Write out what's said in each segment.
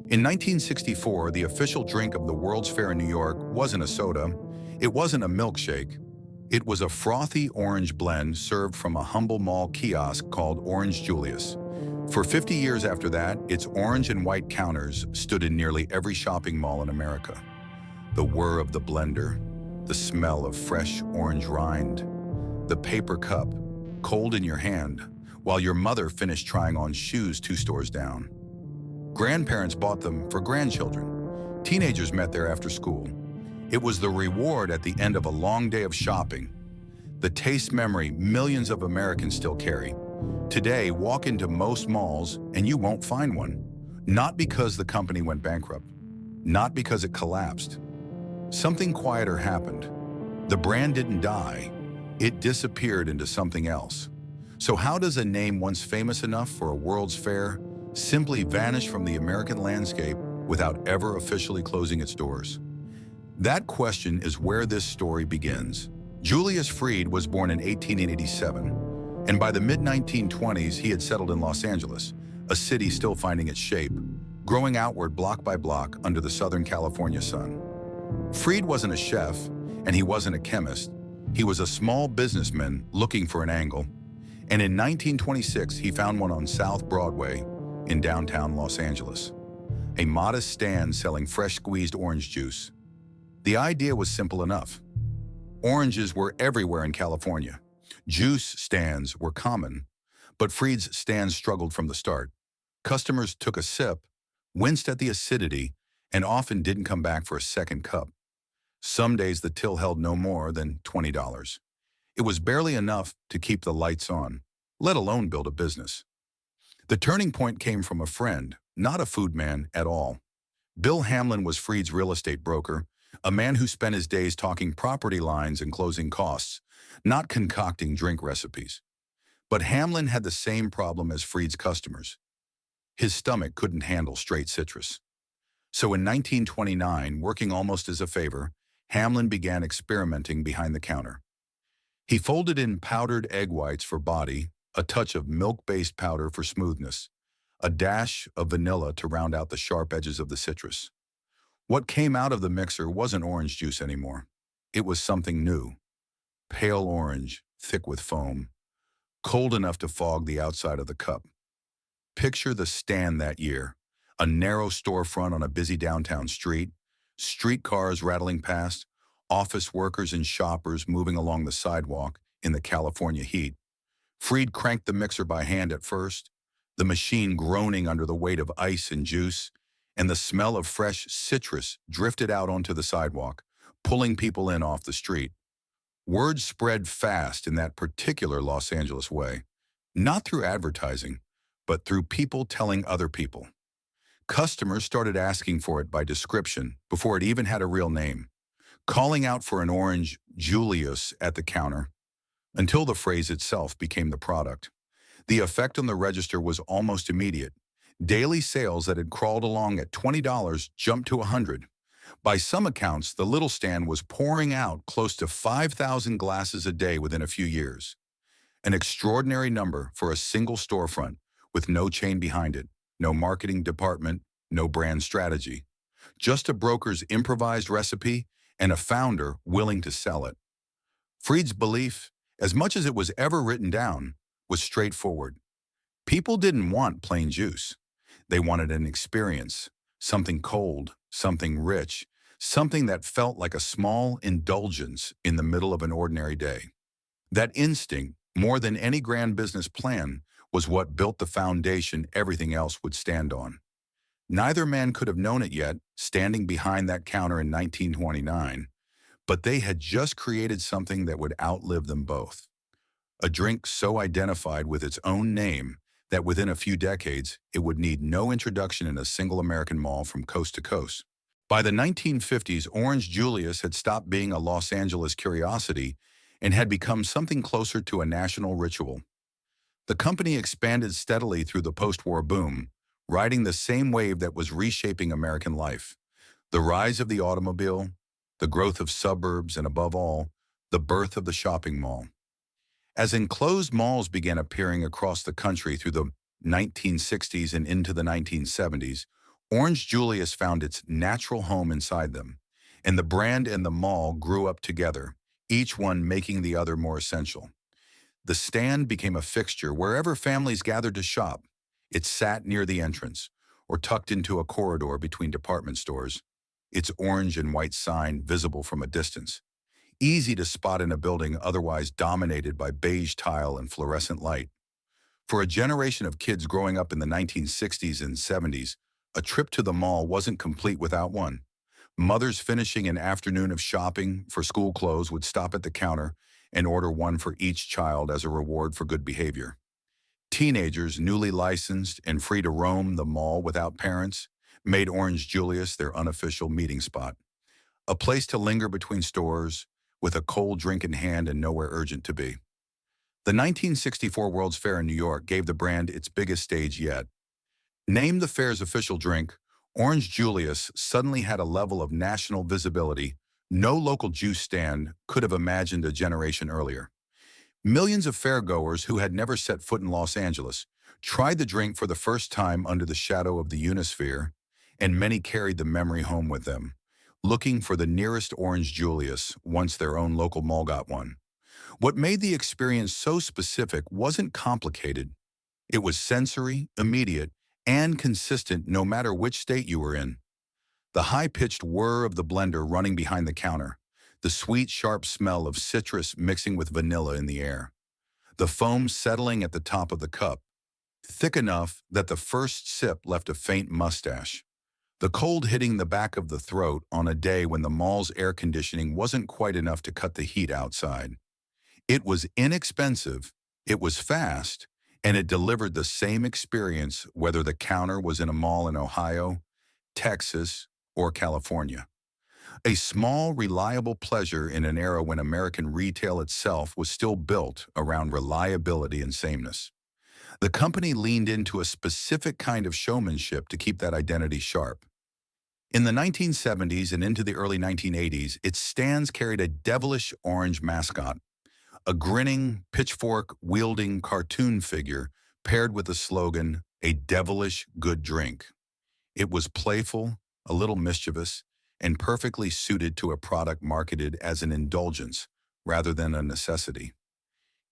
In 1964, the official drink of the World's Fair in New York wasn't a soda, it wasn't a milkshake. It was a frothy orange blend served from a humble mall kiosk called Orange Julius. For 50 years after that, its orange and white counters stood in nearly every shopping mall in America. The whir of the blender, the smell of fresh orange rind, the paper cup, cold in your hand, while your mother finished trying on shoes 2 stores down. Grandparents bought them for grandchildren. Teenagers met there after school. It was the reward at the end of a long day of shopping. The taste memory millions of Americans still carry. Today, walk into most malls and you won't find one. Not because the company went bankrupt. Not because it collapsed. Something quieter happened. The brand didn't die. It disappeared into something else. So how does a name once famous enough for a World's Fair simply vanish from the American landscape without ever officially closing its doors? That question is where this story begins. Julius Fried was born in 1887, and by the mid-1920s he had settled in Los Angeles, a city still finding its shape, growing outward block by block under the Southern California sun. Fried wasn't a chef, and he wasn't a chemist. He was a small businessman looking for an angle, and in 1926 he found one on South Broadway in downtown Los Angeles. A modest stand selling fresh squeezed orange juice. The idea was simple enough. Oranges were everywhere in California. Juice stands were common, but Fried's stand struggled from the start. Customers took a sip, winced at the acidity, and often didn't come back for a second cup. Some days the till held no more than $20. It was barely enough to keep the lights on, let alone build a business. The turning point came from a friend, not a food man at all. Bill Hamlin was Fried's real estate broker, a man who spent his days talking property lines and closing costs, not concocting drink recipes. But Hamlin had the same problem as Fried's customers. His stomach couldn't handle straight citrus. So in 1929, working almost as a favor, Hamlin began experimenting behind the counter. He folded in powdered egg whites for body, a touch of milk-based powder for smoothness, a dash of vanilla to round out the sharp edges of the citrus. What came out of the mixer wasn't orange juice anymore. It was something new. Pale orange, thick with foam, cold enough to fog the outside of the cup. Picture the stand that year, a narrow storefront on a busy downtown street, streetcars rattling past, office workers and shoppers moving along the sidewalk in the California heat. Fried cranked the mixer by hand at first, the machine groaning under the weight of ice and juice, and the smell of fresh citrus drifted out onto the sidewalk, pulling people in off the street. Word spread fast in that particular Los Angeles way, not through advertising, but through people telling other people. Customers started asking for it by description before it even had a real name, calling out for an Orange Julius at the counter, until the phrase itself became the product. The effect on the register was almost immediate. Daily sales that had crawled along at $20 jumped to $100. By some accounts, the little stand was pouring out close to 5,000 glasses a day within a few years. An extraordinary number for a single storefront with no chain behind it, no marketing department, no brand strategy. Just a broker's improvised recipe and a founder willing to sell it. Fried's belief, as much as it was ever written down, was straightforward. People didn't want plain juice. They wanted an experience, something cold, something rich, something that felt like a small indulgence in the middle of an ordinary day. That instinct, more than any grand business plan, was what built the foundation everything else would stand on. Neither man could have known it yet, standing behind that counter in 1929, but they had just created something that would outlive them both. A drink so identified with its own name that within a few decades, it would need no introduction in a single American mall from coast to coast. By the 1950s, Orange Julius had stopped being a Los Angeles curiosity and had become something closer to a national ritual. The company expanded steadily through the post-war boom, riding the same wave that was reshaping American life. The rise of the automobile, the growth of suburbs, and above all, the birth of the shopping mall. As enclosed malls began appearing across the country through the 1960s and into the 1970s, Orange Julius found its natural home inside them, and the brand and the mall grew up together, each one making the other more essential. The stand became a fixture wherever families gathered to shop. It sat near the entrance, or tucked into a corridor between department stores, its orange and white sign visible from a distance. Easy to spot in a building otherwise dominated by beige tile and fluorescent light. For a generation of kids growing up in the 1960s and 70s, a trip to the mall wasn't complete without one. Mothers finishing an afternoon of shopping for school clothes would stop at the counter and order one for each child as a reward for good behavior. Teenagers, newly licensed and free to roam the mall without parents, made Orange Julius their unofficial meeting spot. A place to linger between stores, with a cold drink in hand and nowhere urgent to be. The 1964 World's Fair in New York gave the brand its biggest stage yet. Named the fair's official drink, Orange Julius suddenly had a level of national visibility no local juice stand could have imagined a generation earlier. Millions of fairgoers who had never set foot in Los Angeles tried the drink for the first time under the shadow of the Unisphere, and many carried the memory home with them, looking for the nearest Orange Julius once their own local mall got one. What made the experience so specific wasn't complicated. It was sensory, immediate, and consistent no matter which state you were in. The high-pitched whir of the blender running behind the counter, the sweet, sharp smell of citrus mixing with vanilla in the air, the foam settling at the top of the cup, thick enough that the first sip left a faint mustache, the cold hitting the back of the throat on a day when the mall's air conditioning wasn't quite enough to cut the heat outside. It was inexpensive, it was fast, and it delivered the same experience whether the counter was in a mall in Ohio, Texas, or California. A small, reliable pleasure in an era when American retail itself was still built around reliability and sameness. The company leaned into a specific kind of showmanship to keep that identity sharp. In the 1970s and into the early 1980s, its stands carried a devilish orange mascot, a grinning, pitchfork-wielding cartoon figure paired with the slogan, "A devilish good drink." It was playful, a little mischievous, and perfectly suited to a product marketed as an indulgence rather than a necessity.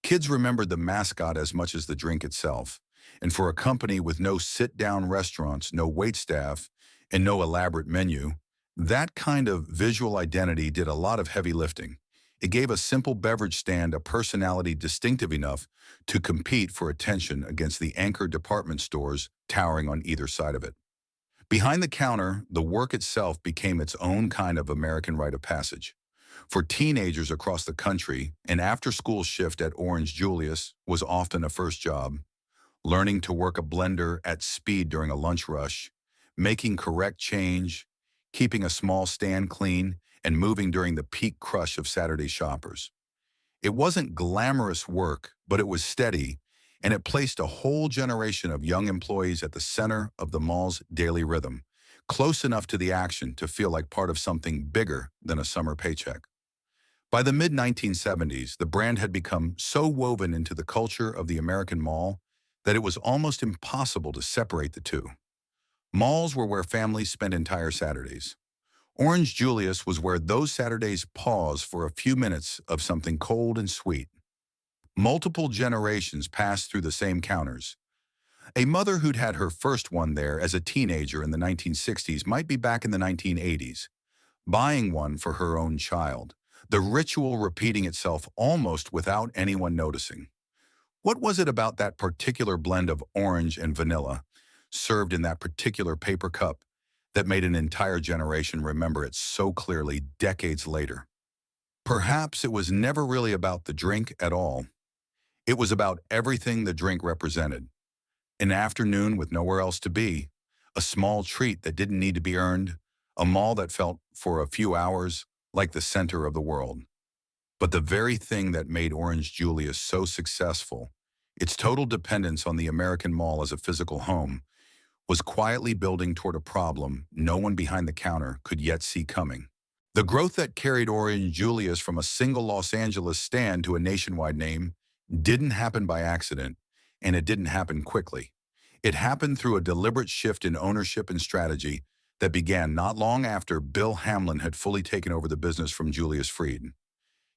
Kids remembered the mascot as much as the drink itself, and for a company with no sit-down restaurants, no waitstaff, and no elaborate menu, that kind of visual identity did a lot of heavy lifting. It gave a simple beverage stand a personality distinctive enough to compete for attention against the anchor department stores towering on either side of it. Behind the counter, the work itself became its own kind of American rite of passage. For teenagers across the country, an after-school shift at Orange Julius was often a first job. Learning to work a blender at speed during a lunch rush, making correct change, keeping a small stand clean, and moving during the peak crush of Saturday shoppers. It wasn't glamorous work, but it was steady, and it placed a whole generation of young employees at the center of the mall's daily rhythm, close enough to the action to feel like part of something bigger than a summer paycheck. By the mid-1970s, the brand had become so woven into the culture of the American mall that it was almost impossible to separate the two. Malls were where families spent entire Saturdays. Orange Julius was where those Saturdays paused for a few minutes of something cold and sweet. Multiple generations passed through the same counters. A mother who'd had her first one there as a teenager in the 1960s might be back in the 1980s, buying one for her own child, the ritual repeating itself almost without anyone noticing. What was it about that particular blend of orange and vanilla, served in that particular paper cup, that made an entire generation remember it so clearly decades later? Perhaps it was never really about the drink at all. It was about everything the drink represented. An afternoon with nowhere else to be, a small treat that didn't need to be earned, a mall that felt, for a few hours, like the center of the world. But the very thing that made Orange Julius so successful, its total dependence on the American mall as a physical home, was quietly building toward a problem no one behind the counter could yet see coming. The growth that carried Orange Julius from a single Los Angeles stand to a nationwide name didn't happen by accident, and it didn't happen quickly. It happened through a deliberate shift in ownership and strategy that began not long after Bill Hamlin had fully taken over the business from Julius Fried.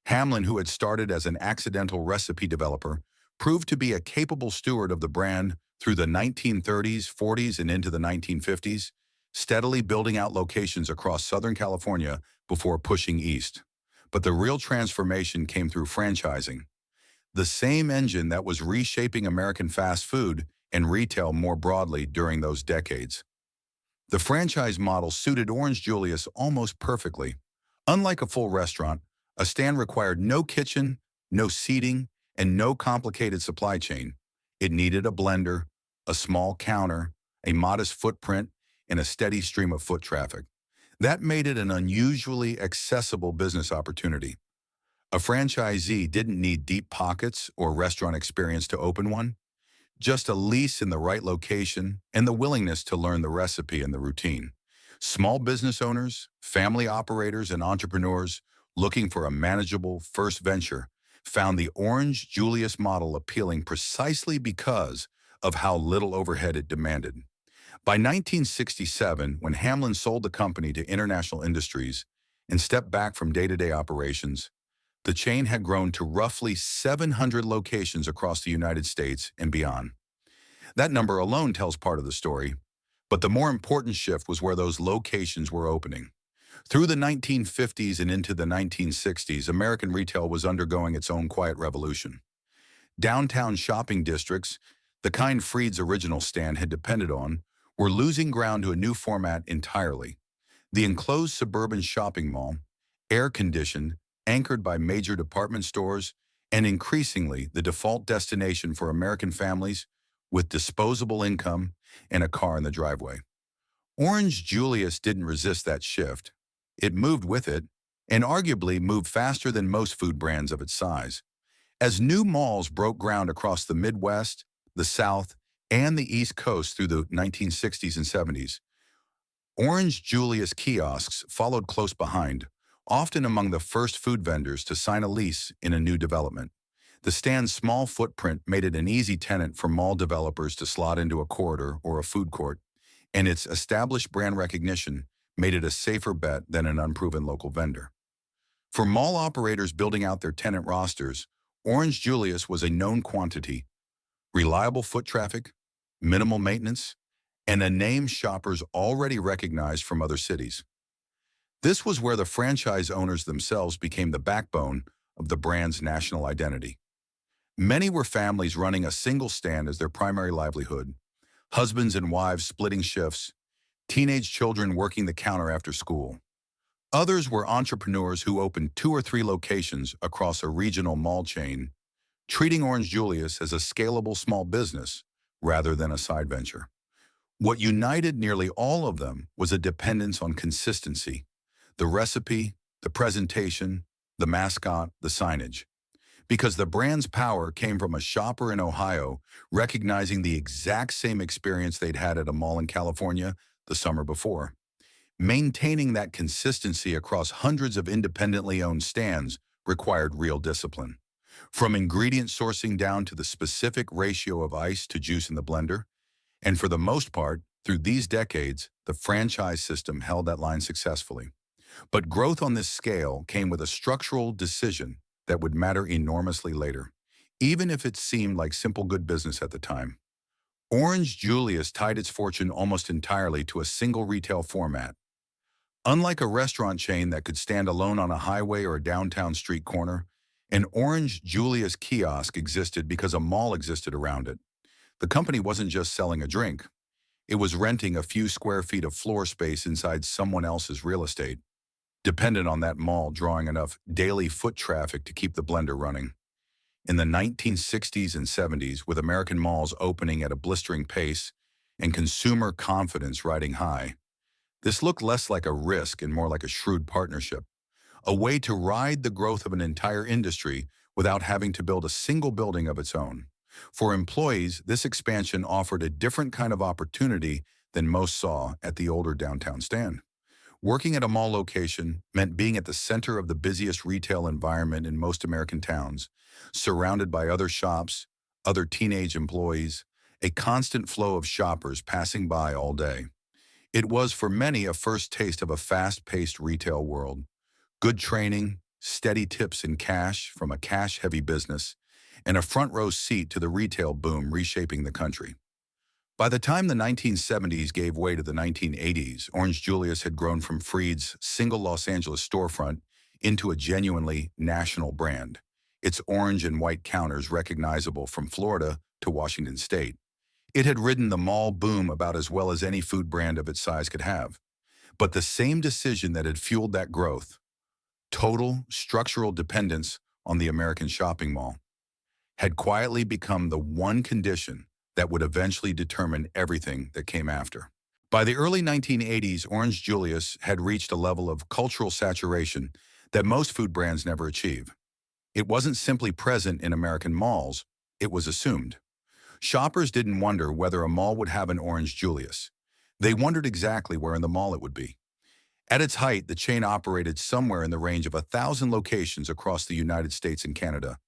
Hamlin, who had started as an accidental recipe developer, proved to be a capable steward of the brand through the 1930s, 40s, and into the 1950s, steadily building out locations across Southern California before pushing east. But the real transformation came through franchising, the same engine that was reshaping American fast food and retail more broadly during those decades. The franchise model suited Orange Julius almost perfectly. Unlike a full restaurant, a stand required no kitchen, no seating, and no complicated supply chain. It needed a blender, a small counter, a modest footprint, and a steady stream of foot traffic. That made it an unusually accessible business opportunity. A franchisee didn't need deep pockets or restaurant experience to open one, just a lease in the right location and the willingness to learn the recipe and the routine. Small business owners, family operators, and entrepreneurs looking for a manageable first venture found the Orange Julius model appealing precisely because of how little overhead it demanded. By 1967, when Hamlin sold the company to International Industries and stepped back from day-to-day operations, the chain had grown to roughly 700 locations across the United States and beyond. That number alone tells part of the story, but the more important shift was where those locations were opening. Through the 1950s and into the 1960s, American retail was undergoing its own quiet revolution. Downtown shopping districts, the kind Fried's original stand had depended on, were losing ground to a new format entirely. The enclosed suburban shopping mall, air-conditioned, anchored by major department stores, and increasingly the default destination for American families with disposable income and a car in the driveway. Orange Julius didn't resist that shift. It moved with it, and arguably moved faster than most food brands of its size. As new malls broke ground across the Midwest, the South, and the East Coast through the 1960s and 70s, Orange Julius kiosks followed close behind, often among the first food vendors to sign a lease in a new development. The stand's small footprint made it an easy tenant for mall developers to slot into a corridor or a food court, and its established brand recognition made it a safer bet than an unproven local vendor. For mall operators building out their tenant rosters, Orange Julius was a known quantity: reliable foot traffic, minimal maintenance, and a name shoppers already recognized from other cities. This was where the franchise owners themselves became the backbone of the brand's national identity. Many were families running a single stand as their primary livelihood, husbands and wives splitting shifts, teenage children working the counter after school. Others were entrepreneurs who opened 2 or 3 locations across a regional mall chain, treating Orange Julius as a scalable small business rather than a side venture. What united nearly all of them was a dependence on consistency: the recipe, the presentation, the mascot, the signage. Because the brand's power came from a shopper in Ohio recognizing the exact same experience they'd had at a mall in California the summer before. Maintaining that consistency across hundreds of independently owned stands required real discipline. From ingredient sourcing down to the specific ratio of ice to juice in the blender. And for the most part, through these decades, the franchise system held that line successfully. But growth on this scale came with a structural decision that would matter enormously later, even if it seemed like simple good business at the time. Orange Julius tied its fortune almost entirely to a single retail format. Unlike a restaurant chain that could stand alone on a highway or a downtown street corner, an Orange Julius kiosk existed because a mall existed around it. The company wasn't just selling a drink. It was renting a few square feet of floor space inside someone else's real estate, dependent on that mall drawing enough daily foot traffic to keep the blender running. In the 1960s and 70s, with American malls opening at a blistering pace and consumer confidence riding high, this looked less like a risk and more like a shrewd partnership, a way to ride the growth of an entire industry without having to build a single building of its own. For employees, this expansion offered a different kind of opportunity than most saw at the older downtown stand. Working at a mall location meant being at the center of the busiest retail environment in most American towns, surrounded by other shops, other teenage employees, a constant flow of shoppers passing by all day. It was for many a first taste of a fast-paced retail world. Good training, steady tips in cash from a cash-heavy business, and a front-row seat to the retail boom reshaping the country. By the time the 1970s gave way to the 1980s, Orange Julius had grown from Freed's single Los Angeles storefront into a genuinely national brand, its orange and white counters recognizable from Florida to Washington State. It had ridden the mall boom about as well as any food brand of its size could have. But the same decision that had fueled that growth, total structural dependence on the American shopping mall, had quietly become the one condition that would eventually determine everything that came after. By the early 1980s, Orange Julius had reached a level of cultural saturation that most food brands never achieve. It wasn't simply present in American malls, it was assumed. Shoppers didn't wonder whether a mall would have an Orange Julius. They wondered exactly where in the mall it would be. At its height, the chain operated somewhere in the range of 1,000 locations across the United States and Canada,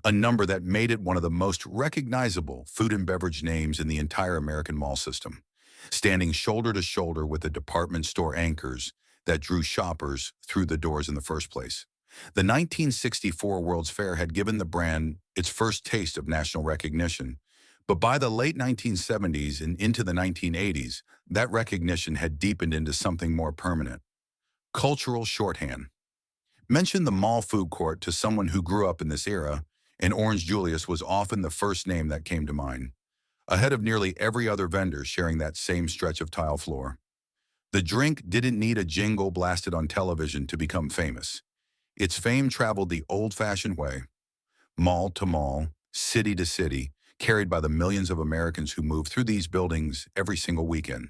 a number that made it one of the most recognizable food and beverage names in the entire American mall system, standing shoulder to shoulder with the department store anchors that drew shoppers through the doors in the first place. The 1964 World's Fair had given the brand its first taste of national recognition, but by the late 1970s and into the 1980s, that recognition had deepened into something more permanent: cultural shorthand. Mention the mall food court to someone who grew up in this era, and Orange Julius was often the first name that came to mind, ahead of nearly every other vendor sharing that same stretch of tile floor. The drink didn't need a jingle blasted on television to become famous. Its fame traveled the old-fashioned way, mall to mall, city to city, carried by the millions of Americans who moved through these buildings every single weekend.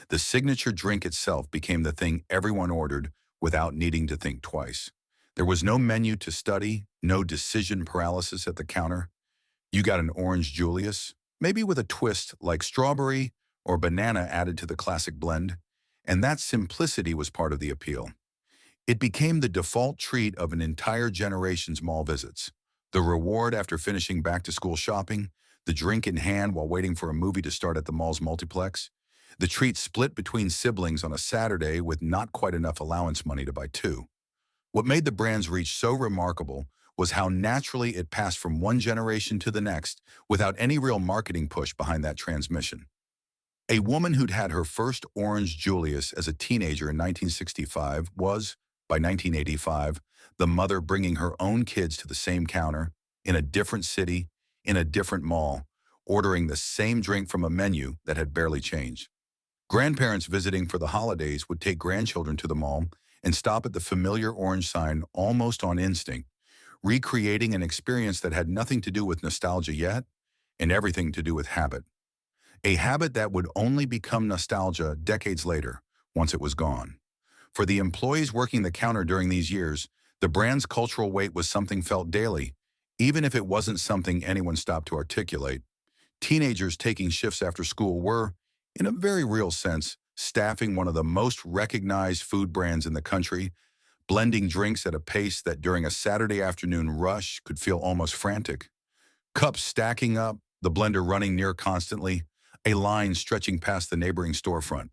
The signature drink itself became the thing everyone ordered without needing to think twice. There was no menu to study, no decision paralysis at the counter. You got an Orange Julius, maybe with a twist like strawberry or banana added to the classic blend, and that simplicity was part of the appeal. It became the default treat of an entire generation's mall visits. The reward after finishing back-to-school shopping, the drink in hand while waiting for a movie to start at the mall's multiplex, the treat split between siblings on a Saturday with not quite enough allowance money to buy two. What made the brand's reach so remarkable was how naturally it passed from one generation to the next without any real marketing push behind that transmission. A woman who'd had her first Orange Julius as a teenager in 1965 was, by 1985, the mother bringing her own kids to the same counter, in a different city, in a different mall, ordering the same drink from a menu that had barely changed. Grandparents visiting for the holidays would take grandchildren to the mall and stop at the familiar orange sign almost on instinct, recreating an experience that had nothing to do with nostalgia yet and everything to do with habit. A habit that would only become nostalgia decades later, once it was gone. For the employees working the counter during these years, the brand's cultural weight was something felt daily, even if it wasn't something anyone stopped to articulate. Teenagers taking shifts after school were, in a very real sense, staffing one of the most recognized food brands in the country, blending drinks at a pace that during a Saturday afternoon rush could feel almost frantic. Cups stacking up, the blender running near constantly, a line stretching past the neighboring storefront.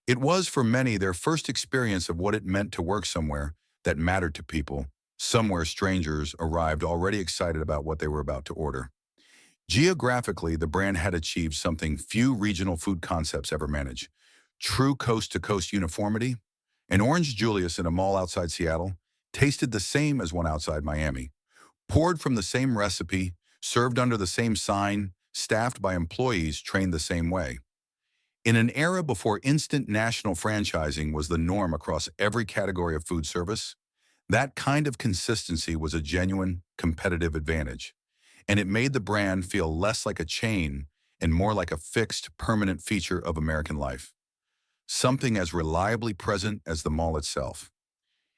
It was for many their first experience of what it meant to work somewhere that mattered to people, somewhere strangers arrived already excited about what they were about to order. Geographically, the brand had achieved something few regional food concepts ever manage: true coast-to-coast uniformity. An Orange Julius in a mall outside Seattle tasted the same as one outside Miami, poured from the same recipe, served under the same sign, staffed by employees trained the same way. In an era before instant national franchising was the norm across every category of food service, that kind of consistency was a genuine competitive advantage, and it made the brand feel less like a chain and more like a fixed, permanent feature of American life, something as reliably present as the mall itself.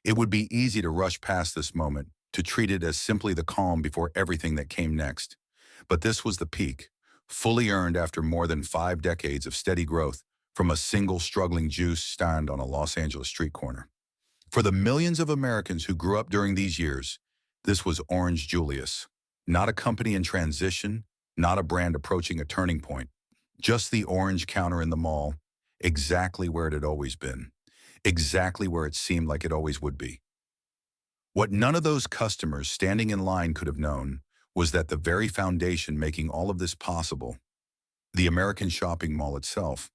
It would be easy to rush past this moment, to treat it as simply the calm before everything that came next. But this was the peak, fully earned after more than 5 decades of steady growth from a single struggling juice stand on a Los Angeles street corner. For the millions of Americans who grew up during these years, this was Orange Julius, not a company in transition, not a brand approaching a turning point. Just the orange counter in the mall, exactly where it had always been, exactly where it seemed like it always would be. What none of those customers standing in line could have known was that the very foundation making all of this possible, the American shopping mall itself,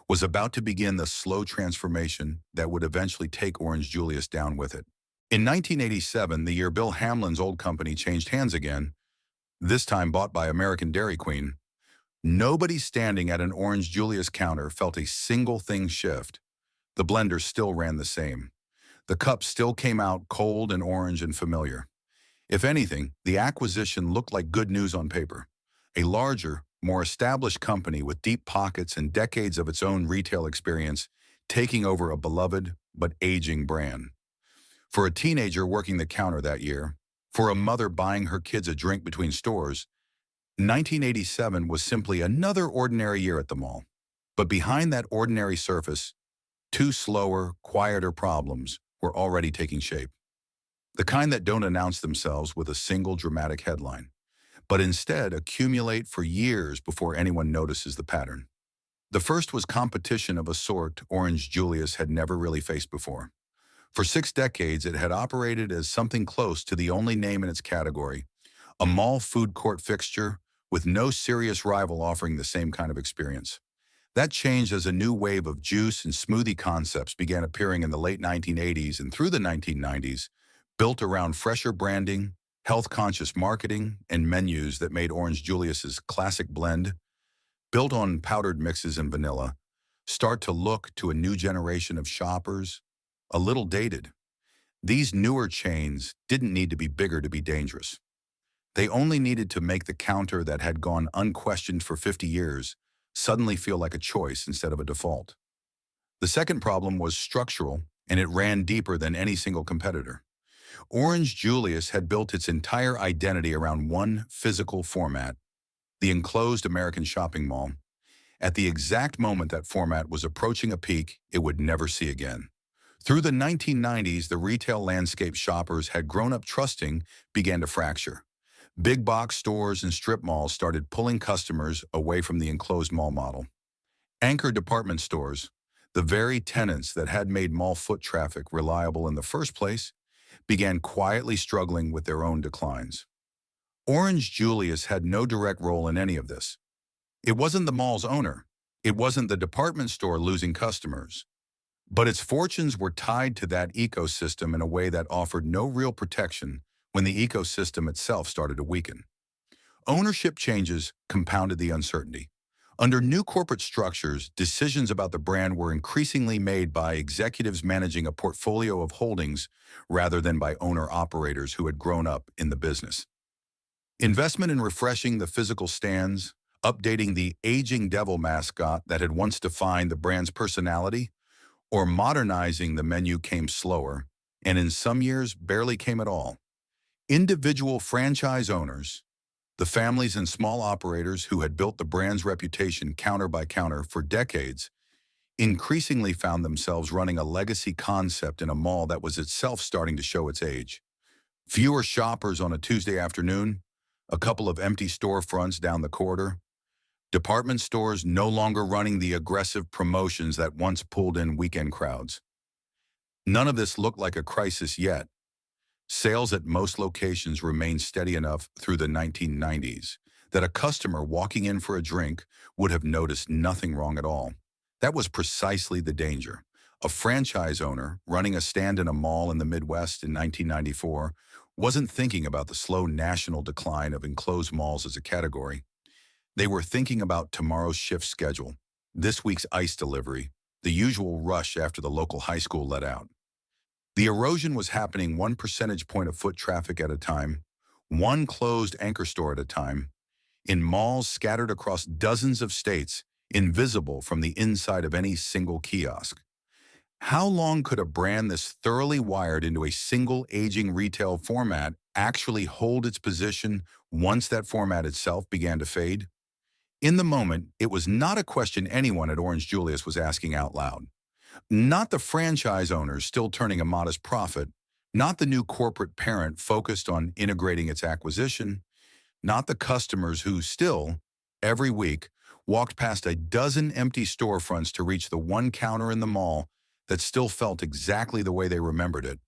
was about to begin the slow transformation that would eventually take Orange Julius down with it. In 1987, the year Bill Hamlin's old company changed hands again, this time bought by American Dairy Queen, nobody standing at an Orange Julius counter felt a single thing shift. The blender still ran the same. The cup still came out cold and orange and familiar. If anything, the acquisition looked like good news on paper. A larger, more established company with deep pockets and decades of its own retail experience taking over a beloved but aging brand. For a teenager working the counter that year, for a mother buying her kids a drink between stores, 1987 was simply another ordinary year at the mall. But behind that ordinary surface, two slower, quieter problems were already taking shape. The kind that don't announce themselves with a single dramatic headline, but instead accumulate for years before anyone notices the pattern. The first was competition of a sort Orange Julius had never really faced before. For 6 decades, it had operated as something close to the only name in its category, a mall food court fixture with no serious rival offering the same kind of experience. That changed as a new wave of juice and smoothie concepts began appearing in the late 1980s and through the 1990s, built around fresher branding, health-conscious marketing, and menus that made Orange Julius's classic blend, built on powdered mixes and vanilla, start to look to a new generation of shoppers, a little dated. These newer chains didn't need to be bigger to be dangerous. They only needed to make the counter that had gone unquestioned for 50 years suddenly feel like a choice instead of a default. The second problem was structural, and it ran deeper than any single competitor. Orange Julius had built its entire identity around one physical format, the enclosed American shopping mall, at the exact moment that format was approaching a peak it would never see again. Through the 1990s, the retail landscape shoppers had grown up trusting began to fracture. Big box stores and strip malls started pulling customers away from the enclosed mall model. Anchor department stores, the very tenants that had made mall foot traffic reliable in the first place, began quietly struggling with their own declines. Orange Julius had no direct role in any of this. It wasn't the mall's owner. It wasn't the department store losing customers. But its fortunes were tied to that ecosystem in a way that offered no real protection when the ecosystem itself started to weaken. Ownership changes compounded the uncertainty. Under new corporate structures, decisions about the brand were increasingly made by executives managing a portfolio of holdings rather than by owner-operators who had grown up in the business. Investment in refreshing the physical stands, updating the aging devil mascot that had once defined the brand's personality, or modernizing the menu came slower, and in some years barely came at all. Individual franchise owners, the families and small operators who had built the brand's reputation counter by counter for decades, increasingly found themselves running a legacy concept in a mall that was itself starting to show its age. Fewer shoppers on a Tuesday afternoon, a couple of empty storefronts down the corridor, department stores no longer running the aggressive promotions that once pulled in weekend crowds. None of this looked like a crisis yet. Sales at most locations remained steady enough through the 1990s that a customer walking in for a drink would have noticed nothing wrong at all. That was precisely the danger. A franchise owner running a stand in a mall in the Midwest in 1994 wasn't thinking about the slow national decline of enclosed malls as a category. They were thinking about tomorrow's shift schedule, this week's ice delivery, the usual rush after the local high school let out. The erosion was happening 1 percentage point of foot traffic at a time, one closed anchor store at a time, in malls scattered across dozens of states, invisible from the inside of any single kiosk. How long could a brand this thoroughly wired into a single aging retail format actually hold its position once that format itself began to fade? In the moment, it was not a question anyone at Orange Julius was asking out loud. Not the franchise owners still turning a modest profit, not the new corporate parent focused on integrating its acquisition, not the customers who still, every week, walked past a dozen empty storefronts to reach the one counter in the mall that still felt exactly the way they remembered it.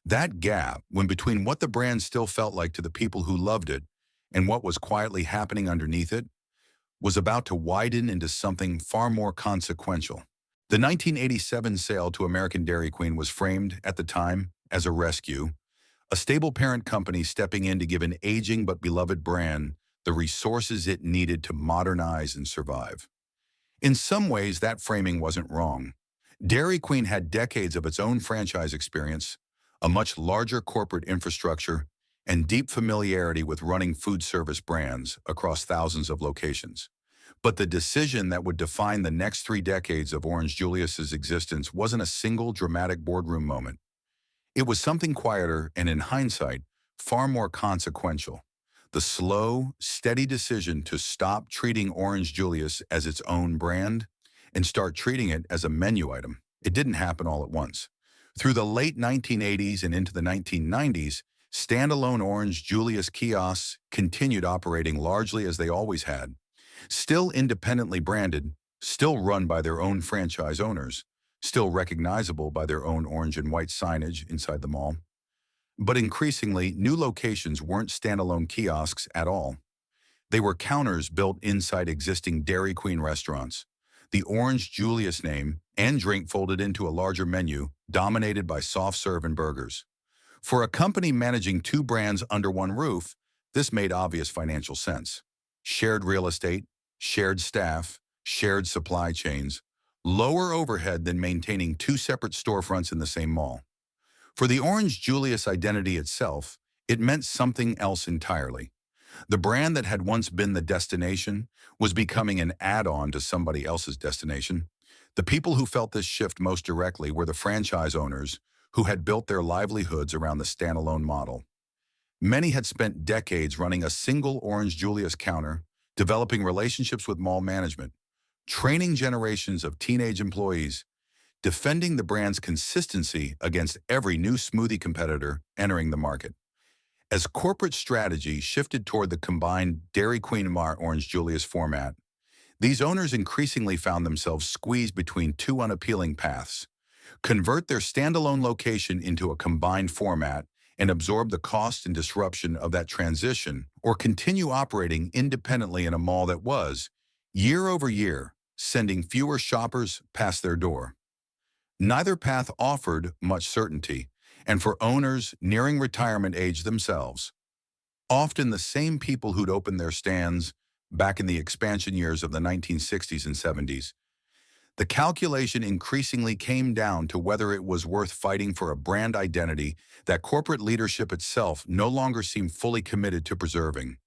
That gap, when between what the brand still felt like to the people who loved it and what was quietly happening underneath it, was about to widen into something far more consequential. The 1987 sale to American Dairy Queen was framed, at the time, as a rescue, a stable parent company stepping in to give an aging but beloved brand the resources it needed to modernize and survive. In some ways, that framing wasn't wrong. Dairy Queen had decades of its own franchise experience, a much larger corporate infrastructure, and deep familiarity with running food service brands across thousands of locations. But the decision that would define the next 3 decades of Orange Julius's existence wasn't a single dramatic boardroom moment. It was something quieter and, in hindsight, far more consequential. The slow, steady decision to stop treating Orange Julius as its own brand and start treating it as a menu item. It didn't happen all at once. Through the late 1980s and into the 1990s, standalone Orange Julius kiosks continued operating largely as they always had, still independently branded, still run by their own franchise owners, still recognizable by their own orange and white signage inside the mall. But increasingly, new locations weren't standalone kiosks at all. They were counters built inside existing Dairy Queen restaurants. The Orange Julius name and drink folded into a larger menu, dominated by soft serve and burgers. For a company managing two brands under one roof, this made obvious financial sense. Shared real estate, shared staff, shared supply chains, lower overhead than maintaining two separate storefronts in the same mall. For the Orange Julius identity itself, it meant something else entirely. The brand that had once been the destination was becoming an add-on to somebody else's destination. The people who felt this shift most directly were the franchise owners who had built their livelihoods around the standalone model. Many had spent decades running a single Orange Julius counter, developing relationships with mall management, training generations of teenage employees, defending the brand's consistency against every new smoothie competitor entering the market. As corporate strategy shifted toward the combined Dairy Queen Orange Julius format, these owners increasingly found themselves squeezed between two unappealing paths: convert their standalone location into a combined format and absorb the cost and disruption of that transition, or continue operating independently in a mall that was, year over year, sending fewer shoppers past their door. Neither path offered much certainty, and for owners nearing retirement age themselves, often the same people who'd opened their stands back in the expansion years of the 1960s and 70s, the calculation increasingly came down to whether it was worth fighting for a brand identity that corporate leadership itself no longer seemed fully committed to preserving.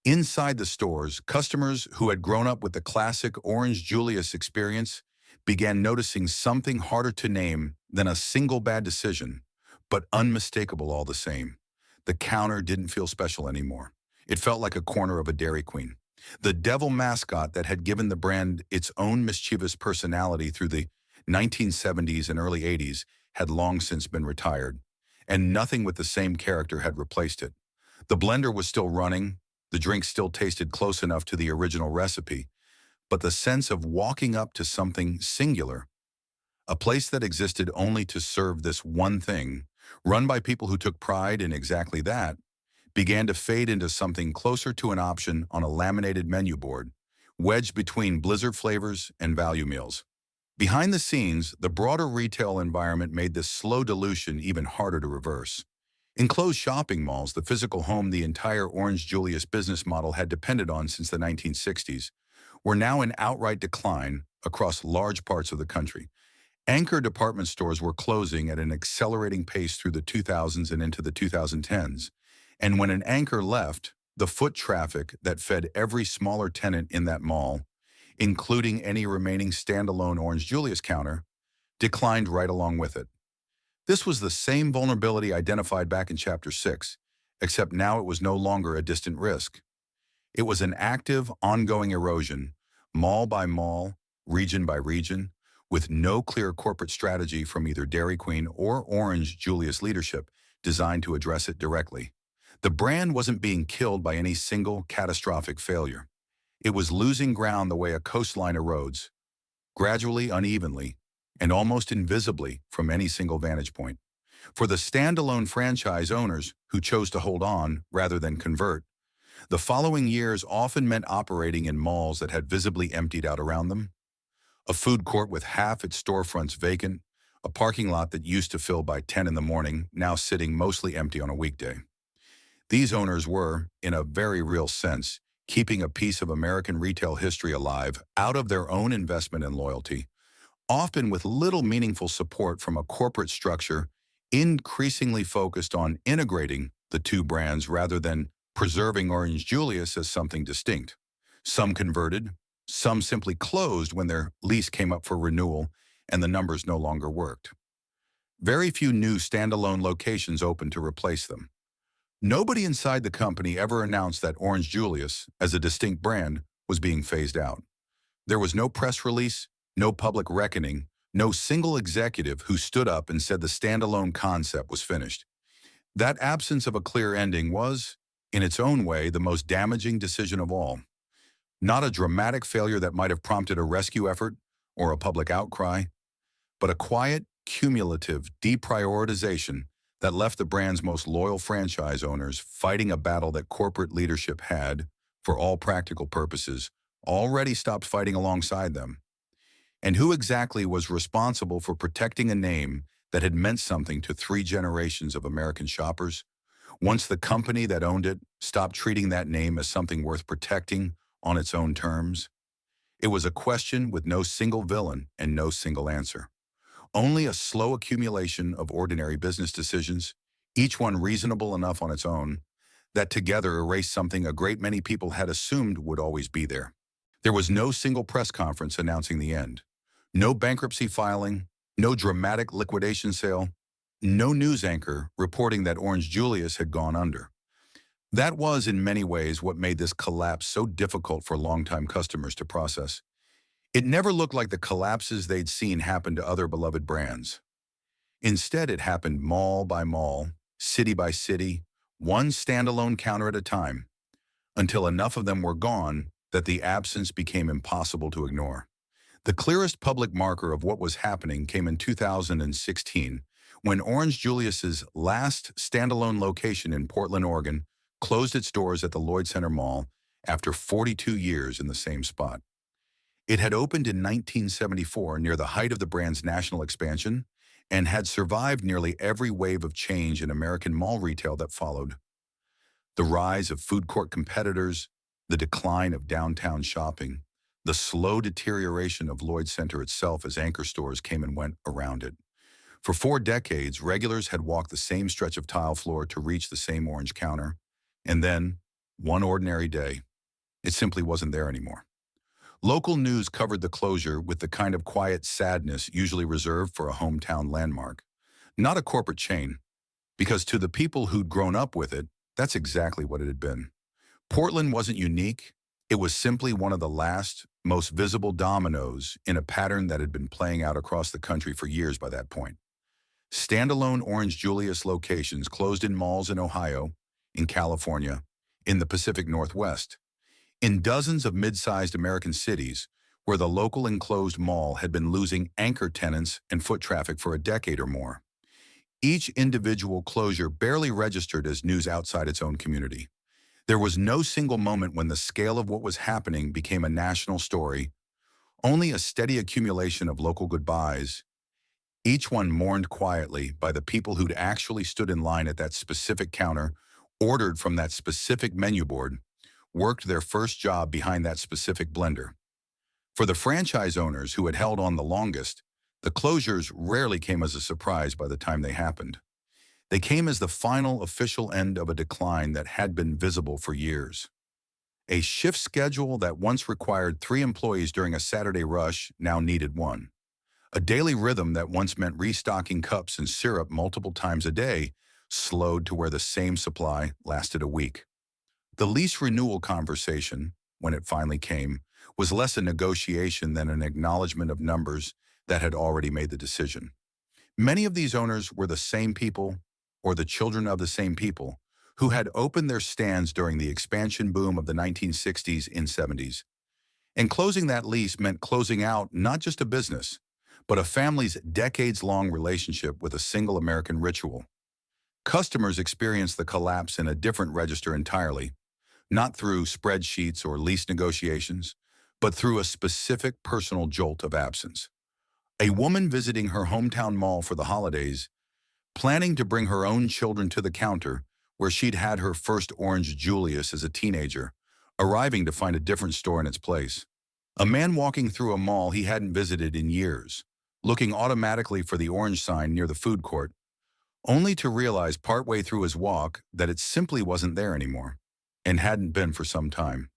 Inside the stores, customers who had grown up with the classic Orange Julius experience began noticing something harder to name than a single bad decision, but unmistakable all the same. The counter didn't feel special anymore. It felt like a corner of a Dairy Queen. The devil mascot that had given the brand its own mischievous personality through the 1970s and early 80s had long since been retired, and nothing with the same character had replaced it. The blender was still running, the drink still tasted close enough to the original recipe, but the sense of walking up to something singular, a place that existed only to serve this one thing, run by people who took pride in exactly that, began to fade into something closer to an option on a laminated menu board, wedged between blizzard flavors and value meals. Behind the scenes, the broader retail environment made this slow dilution even harder to reverse. In closed shopping malls, the physical home the entire Orange Julius business model had depended on since the 1960s, were now in outright decline across large parts of the country. Anchor department stores were closing at an accelerating pace through the 2000s and into the 2010s. And when an anchor left, the foot traffic that fed every smaller tenant in that mall, including any remaining standalone Orange Julius counter, declined right along with it. This was the same vulnerability identified back in Chapter 6, except now it was no longer a distant risk. It was an active, ongoing erosion, mall by mall, region by region, with no clear corporate strategy from either Dairy Queen or Orange Julius leadership designed to address it directly. The brand wasn't being killed by any single catastrophic failure. It was losing ground the way a coastline erodes, gradually, unevenly, and almost invisibly from any single vantage point. For the standalone franchise owners who chose to hold on rather than convert, the following years often meant operating in malls that had visibly emptied out around them, a food court with half its storefronts vacant, a parking lot that used to fill by 10 in the morning, now sitting mostly empty on a weekday. These owners were, in a very real sense, keeping a piece of American retail history alive out of their own investment and loyalty, often with little meaningful support from a corporate structure increasingly focused on integrating the two brands rather than preserving Orange Julius as something distinct. Some converted, some simply closed when their lease came up for renewal and the numbers no longer worked. Very few new standalone locations opened to replace them. Nobody inside the company ever announced that Orange Julius, as a distinct brand, was being phased out. There was no press release, no public reckoning, no single executive who stood up and said the standalone concept was finished. That absence of a clear ending was, in its own way, the most damaging decision of all. Not a dramatic failure that might have prompted a rescue effort or a public outcry, but a quiet, cumulative deprioritization that left the brand's most loyal franchise owners fighting a battle that corporate leadership had, for all practical purposes, already stopped fighting alongside them. And who exactly was responsible for protecting a name that had meant something to 3 generations of American shoppers? Once the company that owned it stopped treating that name as something worth protecting on its own terms, it was a question with no single villain and no single answer. Only a slow accumulation of ordinary business decisions, each one reasonable enough on its own, that together erased something a great many people had assumed would always be there. There was no single press conference announcing the end, no bankruptcy filing, no dramatic liquidation sale, no news anchor reporting that Orange Julius had gone under. That was, in many ways, what made this collapse so difficult for longtime customers to process. It never looked like the collapses they'd seen happen to other beloved brands. Instead, it happened mall by mall, city by city, one standalone counter at a time, until enough of them were gone that the absence became impossible to ignore. The clearest public marker of what was happening came in 2016, when Orange Julius's last standalone location in Portland, Oregon, closed its doors at the Lloyd Center Mall after 42 years in the same spot. It had opened in 1974 near the height of the brand's national expansion and had survived nearly every wave of change in American mall retail that followed. The rise of food court competitors, the decline of downtown shopping, the slow deterioration of Lloyd Center itself as anchor stores came and went around it. For 4 decades, regulars had walked the same stretch of tile floor to reach the same orange counter, and then, one ordinary day, it simply wasn't there anymore. Local news covered the closure with the kind of quiet sadness usually reserved for a hometown landmark, not a corporate chain, because to the people who'd grown up with it, that's exactly what it had been. Portland wasn't unique. It was simply one of the last, most visible dominoes in a pattern that had been playing out across the country for years by that point. Standalone Orange Julius locations closed in malls in Ohio, in California, in the Pacific Northwest, in dozens of mid-sized American cities where the local enclosed mall had been losing anchor tenants and foot traffic for a decade or more. Each individual closure barely registered as news outside its own community. There was no single moment when the scale of what was happening became a national story, only a steady accumulation of local goodbyes, each one mourned quietly by the people who'd actually stood in line at that specific counter, ordered from that specific menu board, worked their first job behind that specific blender. For the franchise owners who had held on the longest, the closures rarely came as a surprise by the time they happened. They came as the final official end of a decline that had been visible for years. A shift schedule that once required 3 employees during a Saturday rush now needed 1. A daily rhythm that once meant restocking cups and syrup multiple times a day slowed to where the same supply lasted a week. The lease renewal conversation, when it finally came, was less a negotiation than an acknowledgement of numbers that had already made the decision. Many of these owners were the same people, or the children of the same people, who had opened their stands during the expansion boom of the 1960s and 70s. And closing that lease meant closing out not just a business, but a family's decades-long relationship with a single American ritual. Customers experienced the collapse in a different register entirely, not through spreadsheets or lease negotiations, but through a specific personal jolt of absence. A woman visiting her hometown mall for the holidays, planning to bring her own children to the counter where she'd had her first Orange Julius as a teenager, arriving to find a different store in its place. A man walking through a mall he hadn't visited in years, looking automatically for the orange sign near the food court, only to realize partway through his walk that it simply wasn't there anymore, and hadn't been for some time.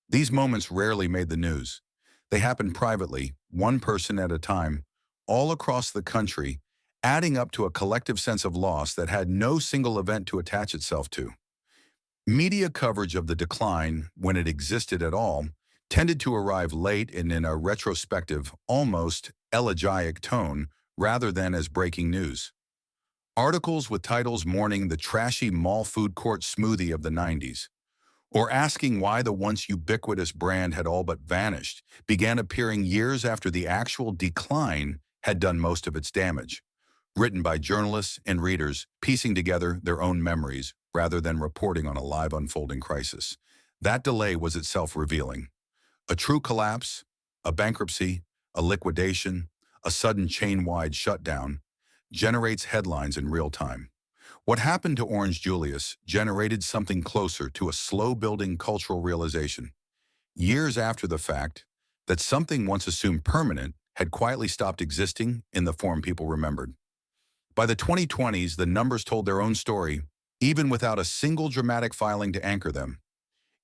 These moments rarely made the news. They happened privately, one person at a time, all across the country, adding up to a collective sense of loss that had no single event to attach itself to. Media coverage of the decline, when it existed at all, tended to arrive late and in a retrospective, almost elegiac tone, rather than as breaking news. Articles with titles mourning the trashy mall food court smoothie of the 90s, or asking why the once ubiquitous brand had all but vanished, began appearing years after the actual decline had done most of its damage, written by journalists and readers piecing together their own memories rather than reporting on a live unfolding crisis. That delay was itself revealing. A true collapse, a bankruptcy, a liquidation, a sudden chain-wide shutdown, generates headlines in real time. What happened to Orange Julius generated something closer to a slow-building cultural realization, years after the fact, that something once assumed permanent had quietly stopped existing in the form people remembered. By the 2020s, the numbers told their own story, even without a single dramatic filing to anchor them.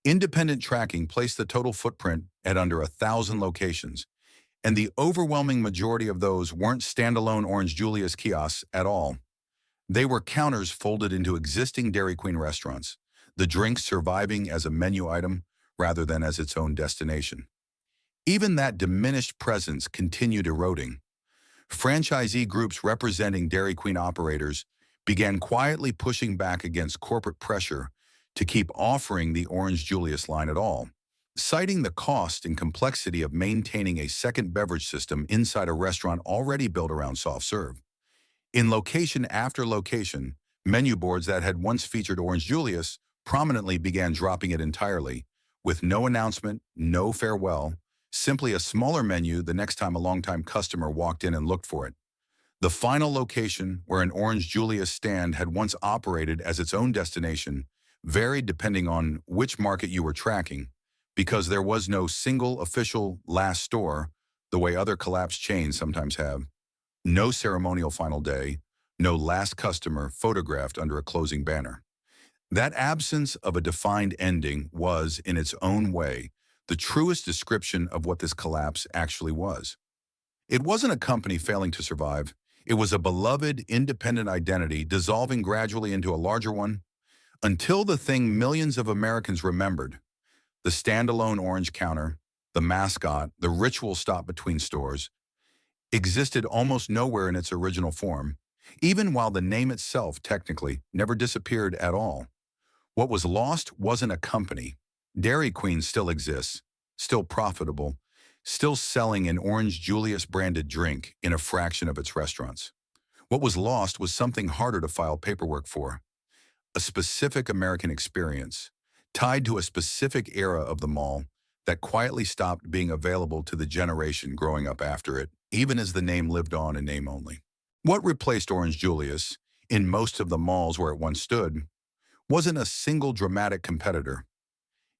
Independent tracking placed the total footprint at under 1,000 locations, and the overwhelming majority of those weren't standalone Orange Julius kiosks at all. They were counters folded into existing Dairy Queen restaurants, the drink surviving as a menu item rather than as its own destination. Even that diminished presence continued eroding. Franchisee groups representing Dairy Queen operators began quietly pushing back against corporate pressure to keep offering the Orange Julius line at all, citing the cost and complexity of maintaining a second beverage system inside a restaurant already built around soft serve. In location after location, menu boards that had once featured Orange Julius prominently began dropping it entirely, with no announcement, no farewell, simply a smaller menu the next time a longtime customer walked in and looked for it. The final location where an Orange Julius stand had once operated as its own destination varied depending on which market you were tracking, because there was no single official last store, the way other collapsed chains sometimes have. No ceremonial final day, no last customer photographed under a closing banner. That absence of a defined ending was, in its own way, the truest description of what this collapse actually was. It wasn't a company failing to survive. It was a beloved, independent identity dissolving gradually into a larger one, until the thing millions of Americans remembered, the standalone orange counter, the mascot, the ritual stop between stores, existed almost nowhere in its original form, even while the name itself technically never disappeared at all. What was lost wasn't a company. Dairy Queen still exists, still profitable, still selling an Orange Julius branded drink in a fraction of its restaurants. What was lost was something harder to file paperwork for, a specific American experience, tied to a specific era of the mall that quietly stopped being available to the generation growing up after it, even as the name lived on in name only. What replaced Orange Julius, in most of the malls where it once stood, wasn't a single dramatic competitor.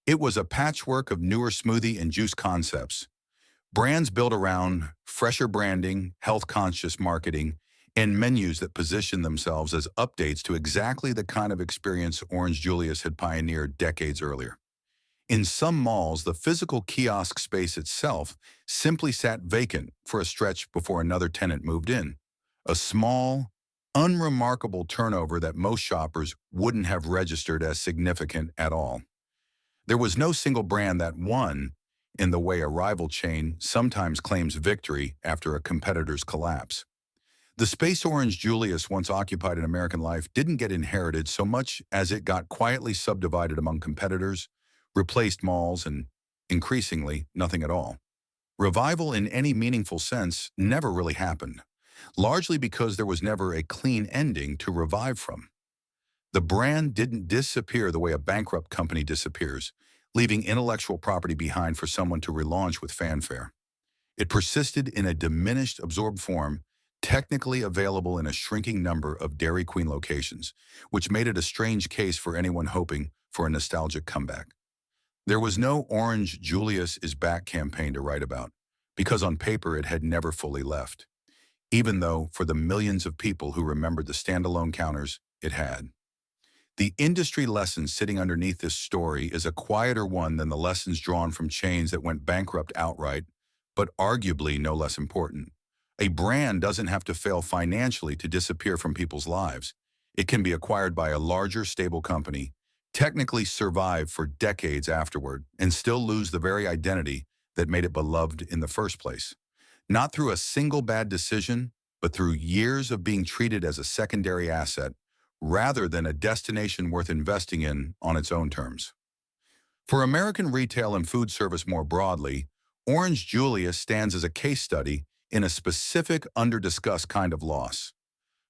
It was a patchwork of newer smoothie and juice concepts, brands built around fresher branding, health-conscious marketing, and menus that positioned themselves as updates to exactly the kind of experience Orange Julius had pioneered decades earlier. In some malls, the physical kiosk space itself simply sat vacant for a stretch before another tenant moved in, a small, unremarkable turnover that most shoppers wouldn't have registered as significant at all. There was no single brand that won, in the way a rival chain sometimes claims victory after a competitor's collapse. The space Orange Julius once occupied in American life didn't get inherited so much as it got quietly subdivided among competitors, replaced malls, and Increasingly, nothing at all. Revival in any meaningful sense never really happened, largely because there was never a clean ending to revive from. The brand didn't disappear the way a bankrupt company disappears, leaving intellectual property behind for someone to relaunch with fanfare. It persisted in a diminished, absorbed form, technically available in a shrinking number of Dairy Queen locations, which made it a strange case for anyone hoping for a nostalgic comeback. There was no Orange Julius is back campaign to write about, because on paper it had never fully left, even though for the millions of people who remembered the standalone counters, it had. The industry lesson sitting underneath this story is a quieter one than the lessons drawn from chains that went bankrupt outright, but arguably no less important. A brand doesn't have to fail financially to disappear from people's lives. It can be acquired by a larger, stable company, technically survive for decades afterward, and still lose the very identity that made it beloved in the first place. Not through a single bad decision, but through years of being treated as a secondary asset rather than a destination worth investing in on its own terms. For American retail and food service more broadly, Orange Julius stands as a case study in a specific under-discussed kind of loss: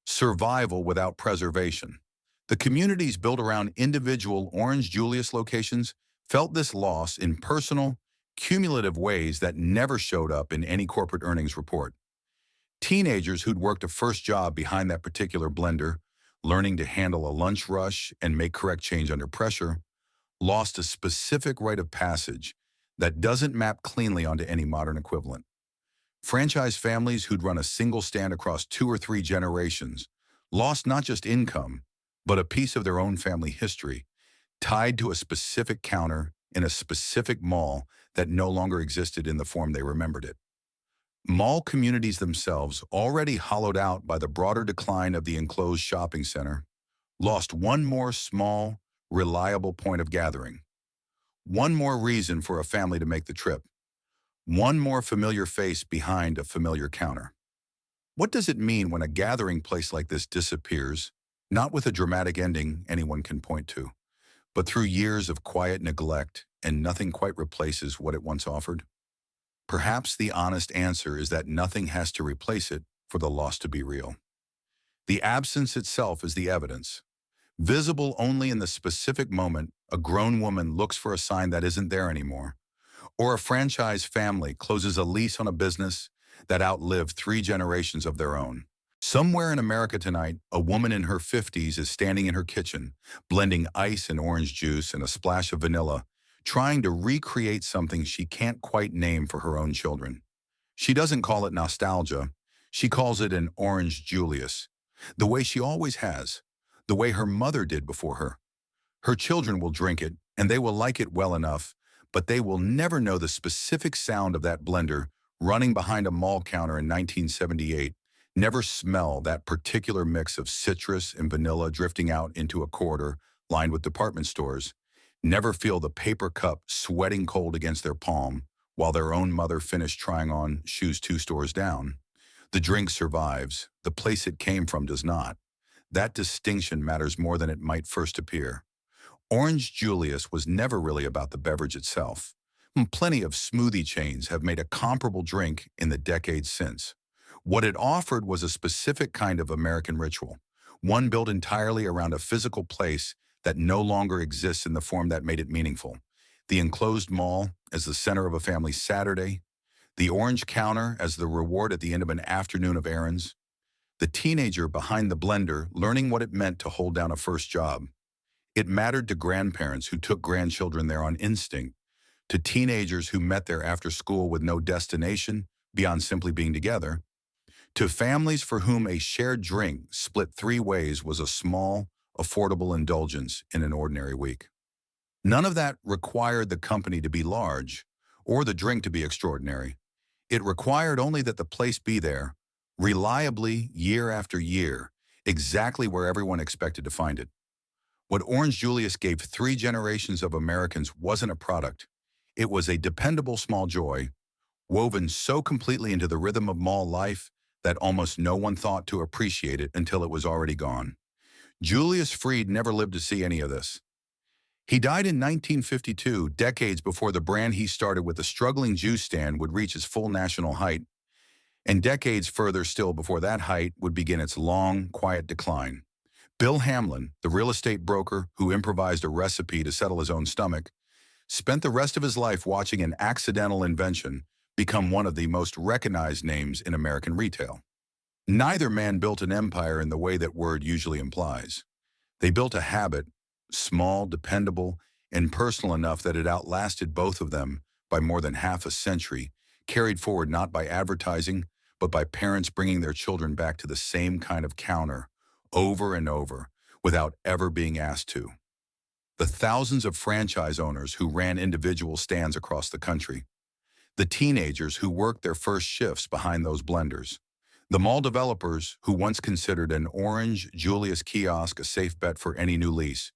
survival without preservation. The communities built around individual Orange Julius locations felt this loss in personal, cumulative ways that never showed up in any corporate earnings report. Teenagers who'd worked a first job behind that particular blender, learning to handle a lunch rush and make correct change under pressure, lost a specific rite of passage that doesn't map cleanly onto any modern equivalent. Franchise families who'd run a single stand across 2 or 3 generations lost not just income, but a piece of their own family history, tied to a specific counter in a specific mall that no longer existed in the form they remembered it. Mall communities themselves, already hollowed out by the broader decline of the enclosed shopping center, lost one more small, reliable point of gathering, one more reason for a family to make the trip, one more familiar face behind a familiar counter. What does it mean when a gathering place like this disappears, not with a dramatic ending anyone can point to, but through years of quiet neglect and nothing quite replaces what it once offered? Perhaps the honest answer is that nothing has to replace it for the loss to be real. The absence itself is the evidence. Visible only in the specific moment a grown woman looks for a sign that isn't there anymore, or a franchise family closes a lease on a business that outlived 3 generations of their own. Somewhere in America tonight, a woman in her 50s is standing in her kitchen, blending ice and orange juice and a splash of vanilla, trying to recreate something she can't quite name for her own children. She doesn't call it nostalgia. She calls it an Orange Julius, the way she always has, the way her mother did before her. Her children will drink it, and they will like it well enough, but they will never know the specific sound of that blender running behind a mall counter in 1978, never smell that particular mix of citrus and vanilla drifting out into a corridor lined with department stores, never feel the paper cup sweating cold against their palm while their own mother finished trying on shoes 2 stores down. The drink survives. The place it came from does not. That distinction matters more than it might first appear. Orange Julius was never really about the beverage itself. Plenty of smoothie chains have made a comparable drink in the decades since. What it offered was a specific kind of American ritual, one built entirely around a physical place that no longer exists in the form that made it meaningful. The enclosed mall as the center of a family's Saturday, the orange counter as the reward at the end of an afternoon of errands, the teenager behind the blender learning what it meant to hold down a first job. It mattered to grandparents who took grandchildren there on instinct, to teenagers who met there after school with no destination beyond simply being together, to families for whom a shared drink split 3 ways was a small, affordable indulgence in an ordinary week. None of that required the company to be large or the drink to be extraordinary. It required only that the place be there, reliably year after year, exactly where everyone expected to find it. What Orange Julius gave 3 generations of Americans wasn't a product. It was a dependable small joy, woven so completely into the rhythm of mall life that almost no one thought to appreciate it until it was already gone. Julius Freed never lived to see any of this. He died in 1952, decades before the brand he started with a struggling juice stand would reach its full national height, and decades further still before that height would begin its long, quiet decline. Bill Hamlin, the real estate broker who improvised a recipe to settle his own stomach, spent the rest of his life watching an accidental invention become one of the most recognized names in American retail. Neither man built an empire in the way that word usually implies. They built a habit, small, dependable, and personal enough that it outlasted both of them by more than half a century, carried forward not by advertising, but by parents bringing their children back to the same kind of counter over and over without ever being asked to. The thousands of franchise owners who ran individual stands across the country, the teenagers who worked their first shifts behind those blenders, the mall developers who once considered an Orange Julius kiosk a safe bet for any new lease.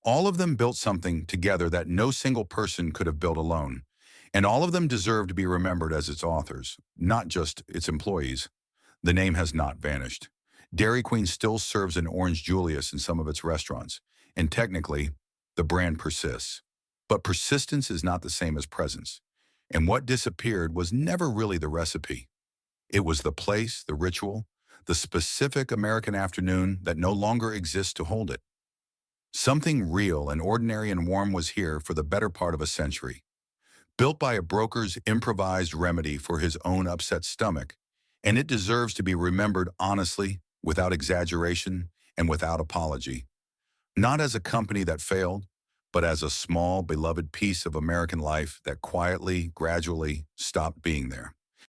All of them built something together that no single person could have built alone, and all of them deserve to be remembered as its authors, not just its employees. The name has not vanished. Dairy Queen still serves an Orange Julius in some of its restaurants, and technically, the brand persists. But persistence is not the same as presence, and what disappeared was never really the recipe. It was the place, the ritual, the specific American afternoon that no longer exists to hold it. Something real and ordinary and warm was here for the better part of a century. Built by a broker's improvised remedy for his own upset stomach, and it deserves to be remembered honestly, without exaggeration, and without apology. Not as a company that failed, but as a small, beloved piece of American life that quietly, gradually stopped being there.